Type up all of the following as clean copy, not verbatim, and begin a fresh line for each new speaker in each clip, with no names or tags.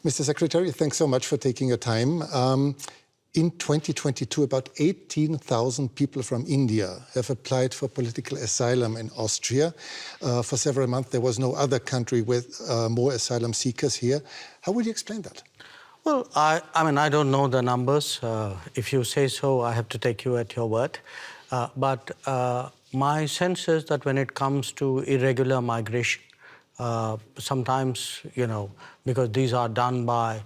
Mr. Secretary, thanks so much for taking your time. In 2022, about 18,000 people from India have applied for political asylum in Austria. For several months, there was no other country with more asylum seekers here. How would you explain that?
Well, I mean, I don't know the numbers. If you say so, I have to take you at your word. But my sense is that when it comes to irregular migration, sometimes, because these are done by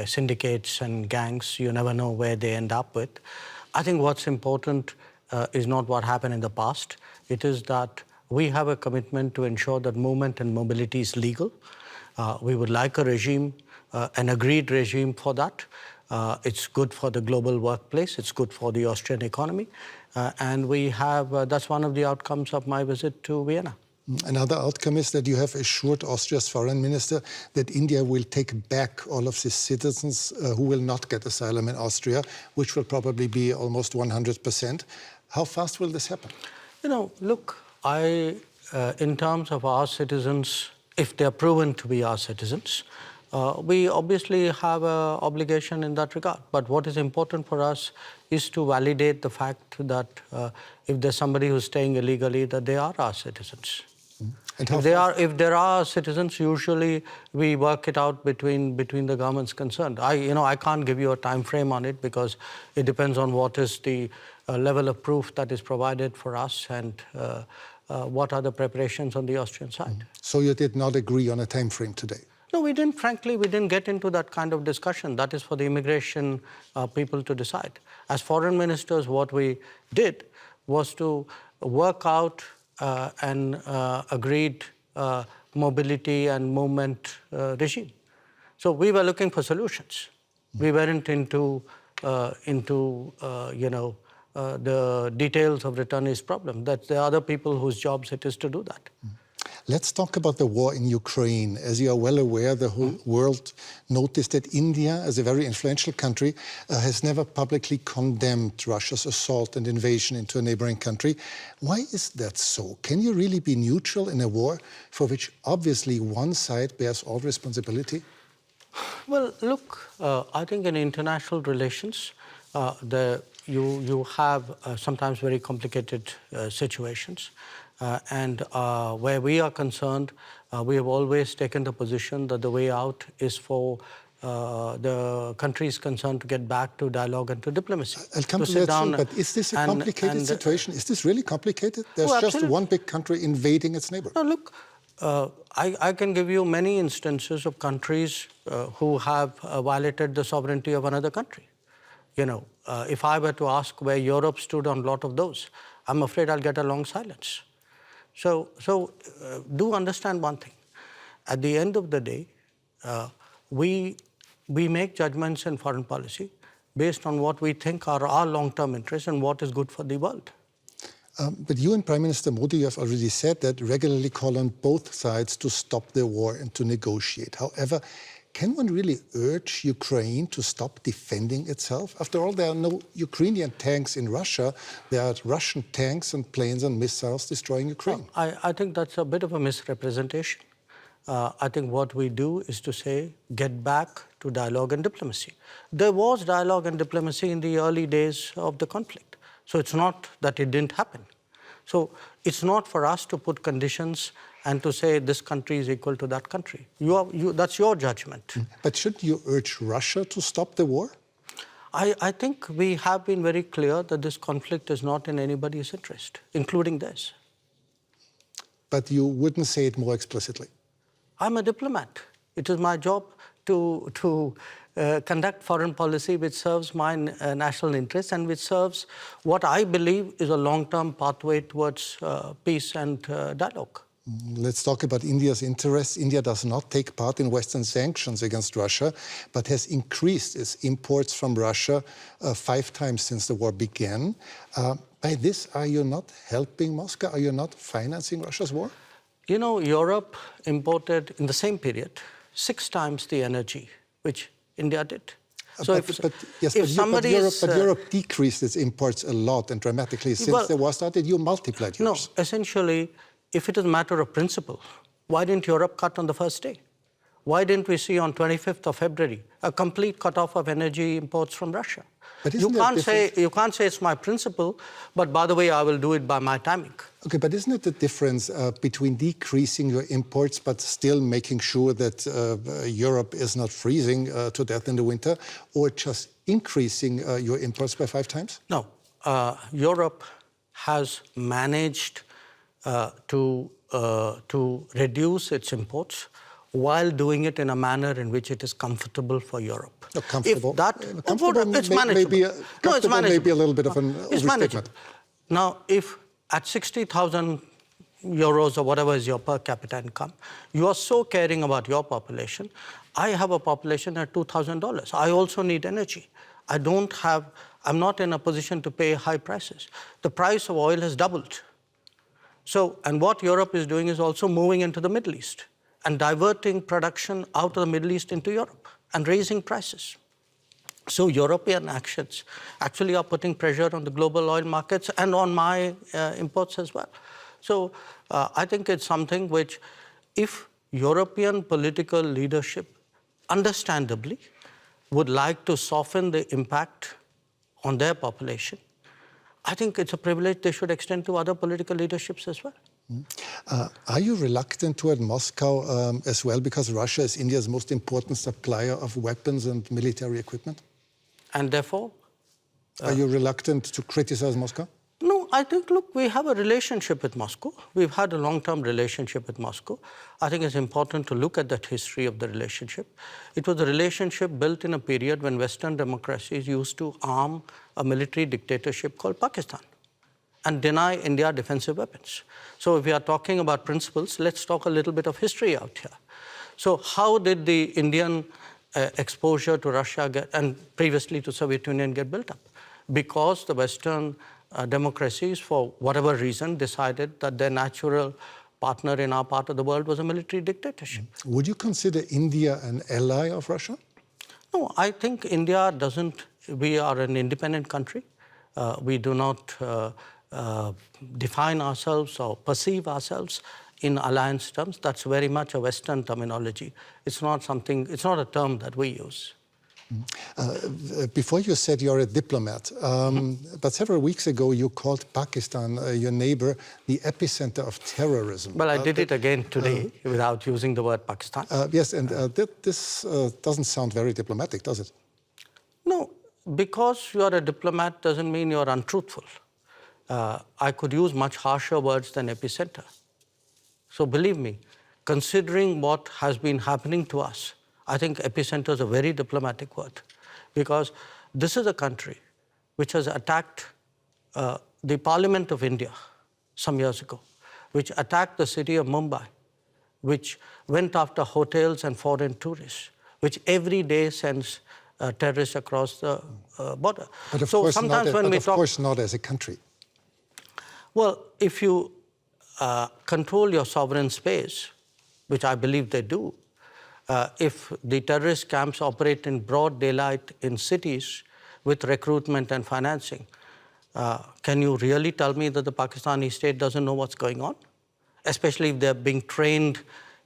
syndicates and gangs, you never know where they end up with. I think what's important is not what happened in the past. It is that we have a commitment to ensure that movement and mobility is legal. We would like a regime, an agreed regime for that. It's good for the global workplace. It's good for the Austrian economy. And we have, that's one of the outcomes of my visit to Vienna.
Another outcome is that you have assured Austria's foreign minister that India will take back all of its citizens who will not get asylum in Austria, which will probably be almost 100%. How fast will this happen?
Look, in terms of our citizens, if they're proven to be our citizens, we obviously have an obligation in that regard. But what is important for us is to validate the fact that if there's somebody who's staying illegally, that they are our citizens. And if there are citizens, usually we work it out between the governments concerned. I can't give you a time frame on it because it depends on what is the level of proof that is provided for us and what are the preparations on the Austrian side.
So you did not agree on a time frame today?
No, we didn't. Frankly, we didn't get into that kind of discussion. That is for the immigration people to decide. As foreign ministers, what we did was to work out an agreed mobility and movement regime. So we were looking for solutions. We weren't into the details of returnees' problem. That there are other people whose jobs it is to do that.
Let's talk about the war in Ukraine. As you are well aware, the whole world noticed that India, as a very influential country, has never publicly condemned Russia's assault and invasion into a neighboring country. Why is that so? Can you really be neutral in a war for which obviously one side bears all responsibility?
Well, look, I think in international relations, you have sometimes very complicated situations. And where we are concerned, we have always taken the position that the way out is for the countries concerned to get back to dialogue and to diplomacy.
I'll come to that soon, but is this a complicated situation? Is this really complicated? There's just one big country invading its neighbor.
No, look, I can give you many instances of countries who have violated the sovereignty of another country. If I were to ask where Europe stood on a lot of those, I'm afraid I'll get a long silence. So do understand one thing. At the end of the day, we make judgments in foreign policy based on what we think are our long-term interests and what is good for the world.
But you and Prime Minister Modi have already said that regularly call on both sides to stop the war and to negotiate. However, can one really urge Ukraine to stop defending itself? After all, there are no Ukrainian tanks in Russia. There are Russian tanks and planes and missiles destroying Ukraine.
No, I think that's a bit of a misrepresentation. I think what we do is to say, get back to dialogue and diplomacy. There was dialogue and diplomacy in the early days of the conflict. So it's not that it didn't happen. So it's not for us to put conditions and to say this country is equal to that country. That's your judgment.
But shouldn't you urge Russia to stop the war?
I think we have been very clear that this conflict is not in anybody's interest, including theirs.
But you wouldn't say it more explicitly?
I'm a diplomat. It is my job to conduct foreign policy which serves my national interests and which serves what I believe is a long-term pathway towards peace and dialogue.
Let's talk about India's interests. India does not take part in Western sanctions against Russia, but has increased its imports from Russia 5 times since the war began. By this, are you not helping Moscow? Are you not financing Russia's war?
Europe imported in the same period 6 times the energy which India did. So
Europe decreased its imports a lot and dramatically since the war started. You multiplied yours.
No, essentially, if it is a matter of principle, why didn't Europe cut on the first day? Why didn't we see on 25th of February a complete cutoff of energy imports from Russia?
But
You can't say it's my principle, but by the way, I will do it by my timing.
Okay, but isn't it the difference between decreasing your imports but still making sure that Europe is not freezing to death in the winter, or just increasing your imports by 5 times?
No, Europe has managed to reduce its imports while doing it in a manner in which it is comfortable for Europe.
Comfortable?
It's manageable.
It's maybe a little bit of an overstatement.
Now, if at 60,000 euros or whatever is your per capita income, you are so caring about your population. I have a population at $2,000. I also need energy. I'm not in a position to pay high prices. The price of oil has doubled. So, and what Europe is doing is also moving into the Middle East and diverting production out of the Middle East into Europe and raising prices. So European actions actually are putting pressure on the global oil markets and on my imports as well. So I think it's something which, if European political leadership understandably would like to soften the impact on their population, I think it's a privilege they should extend to other political leaderships as well.
Are you reluctant toward Moscow as well, because Russia is India's most important supplier of weapons and military equipment?
And therefore?
Are you reluctant to criticize Moscow?
No, I think, look, we have a relationship with Moscow. We've had a long-term relationship with Moscow. I think it's important to look at that history of the relationship. It was a relationship built in a period when Western democracies used to arm a military dictatorship called Pakistan and deny India defensive weapons. So if we are talking about principles, let's talk a little bit of history out here. So how did the Indian exposure to Russia and previously to Soviet Union get built up? Because the Western democracies, for whatever reason, decided that their natural partner in our part of the world was a military dictatorship.
Would you consider India an ally of Russia?
No, I think India doesn't. We are an independent country. We do not define ourselves or perceive ourselves in alliance terms. That's very much a Western terminology. It's not a term that we use.
Before you said you're a diplomat, but several weeks ago you called Pakistan, your neighbor, the epicenter of terrorism.
Well, I did it again today without using the word Pakistan.
Yes, and this doesn't sound very diplomatic, does it?
No, because you are a diplomat doesn't mean you're untruthful. I could use much harsher words than epicenter. So believe me, considering what has been happening to us, I think epicenter is a very diplomatic word, because this is a country which has attacked the Parliament of India some years ago, which attacked the city of Mumbai, which went after hotels and foreign tourists, which every day sends terrorists across the border.
But of course not as a country.
Well, if you control your sovereign space, which I believe they do, if the terrorist camps operate in broad daylight in cities with recruitment and financing, can you really tell me that the Pakistani state doesn't know what's going on? Especially if they're being trained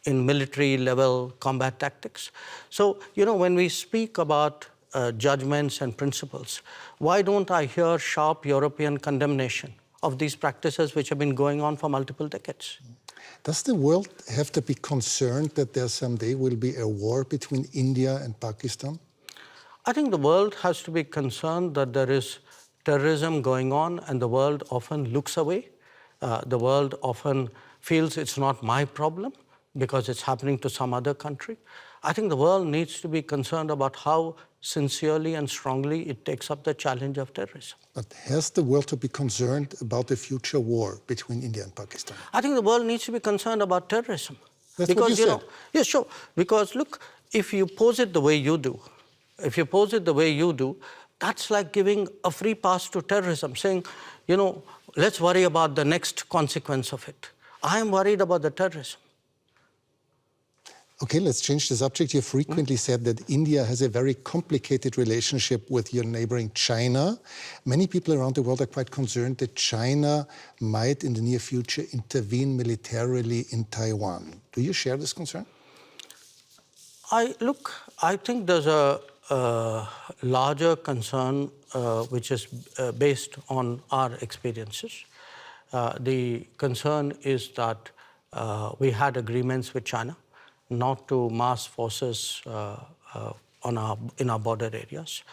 in military-level combat tactics. So, when we speak about judgments and principles, why don't I hear sharp European condemnation of these practices which have been going on for multiple decades?
Does the world have to be concerned that there someday will be a war between India and Pakistan?
I think the world has to be concerned that there is terrorism going on, and the world often looks away. The world often feels it's not my problem because it's happening to some other country. I think the world needs to be concerned about how sincerely and strongly it takes up the challenge of terrorism.
But has the world to be concerned about the future war between India and Pakistan?
I think the world needs to be concerned about terrorism.
That's what you said.
Yeah, sure. Because look, if you pose it the way you do, that's like giving a free pass to terrorism, saying, let's worry about the next consequence of it. I am worried about the terrorism.
Okay, let's change the subject. You frequently said that India has a very complicated relationship with your neighboring China. Many people around the world are quite concerned that China might, in the near future, intervene militarily in Taiwan. Do you share this concern?
I think there's a larger concern which is based on our experiences. The concern is that we had agreements with China not to mass forces in our border areas.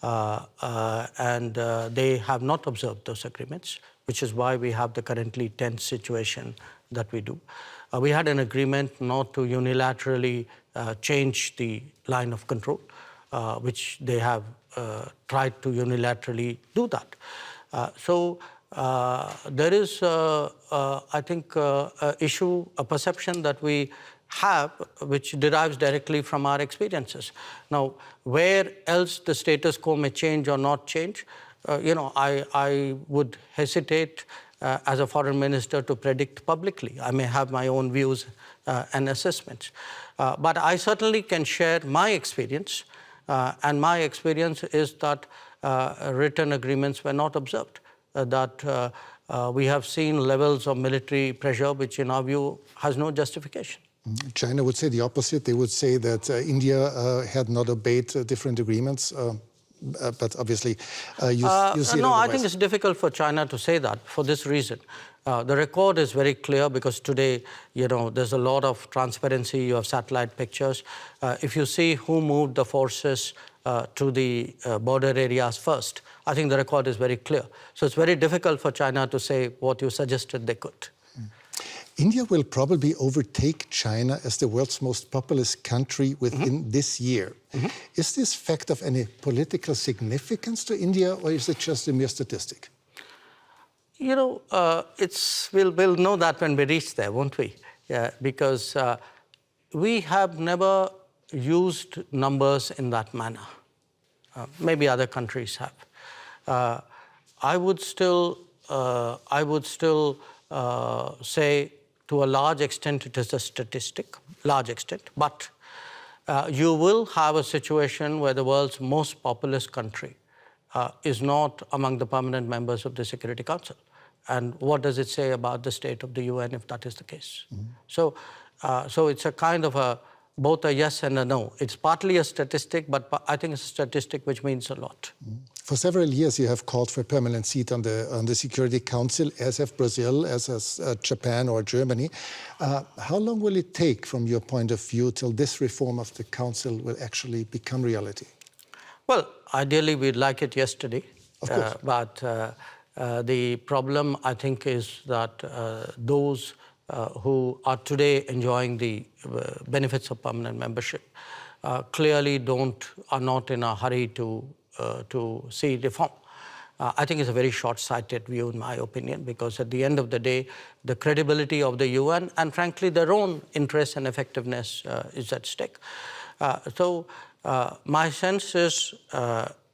And they have not observed those agreements, which is why we have the currently tense situation that we do. We had an agreement not to unilaterally change the line of control, which they have tried to unilaterally do that. So there is, I think, a perception that we have which derives directly from our experiences. Now, where else the status quo may change or not change, I would hesitate as a foreign minister to predict publicly. I may have my own views and assessments. But I certainly can share my experience, and my experience is that written agreements were not observed, that we have seen levels of military pressure which in our view has no justification.
China would say the opposite. They would say that India had not obeyed different agreements. But obviously, you see it
No,
otherwise.
I think it's difficult for China to say that for this reason. The record is very clear because today, there's a lot of transparency. You have satellite pictures. If you see who moved the forces to the border areas first, I think the record is very clear. So it's very difficult for China to say what you suggested they could.
India will probably overtake China as the world's most populous country within this year. Is this fact of any political significance to India, or is it just a mere statistic?
We'll know that when we reach there, won't we? Yeah, because we have never used numbers in that manner. Maybe other countries have. I would still say, to a large extent, it is a statistic, but you will have a situation where the world's most populous country is not among the permanent members of the Security Council. And what does it say about the state of the UN if that is the case? So it's a kind of both a yes and a no. It's partly a statistic, but I think it's a statistic which means a lot.
For several years, you have called for a permanent seat on the Security Council, as have Brazil, as has Japan or Germany. How long will it take, from your point of view, till this reform of the Council will actually become reality?
Well, ideally, we'd like it yesterday.
Of course.
But the problem, I think, is that those who are today enjoying the benefits of permanent membership clearly are not in a hurry to see reform. I think it's a very short-sighted view, in my opinion, because at the end of the day, the credibility of the UN and, frankly, their own interest and effectiveness is at stake. So my sense is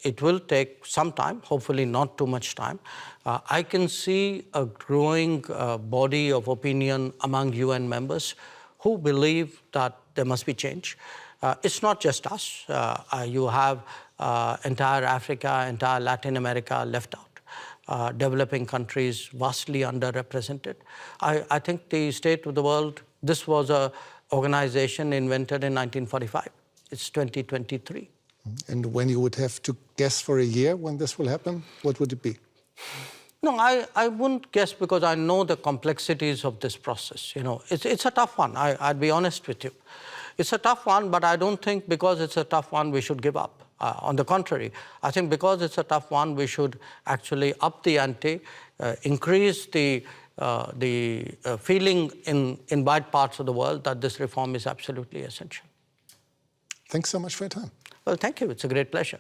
it will take some time, hopefully not too much time. I can see a growing body of opinion among UN members who believe that there must be change. It's not just us. You have entire Africa, entire Latin America left out. Developing countries vastly underrepresented. I think the state of the world, this was an organization invented in 1945. It's 2023.
And when you would have to guess for a year when this will happen, what would it be?
No, I wouldn't guess because I know the complexities of this process. It's a tough one. I'd be honest with you. It's a tough one, but I don't think because it's a tough one we should give up. On the contrary, I think because it's a tough one, we should actually up the ante, increase the feeling in wide parts of the world that this reform is absolutely essential.
Thanks so much for your time.
Well, thank you. It's a great pleasure.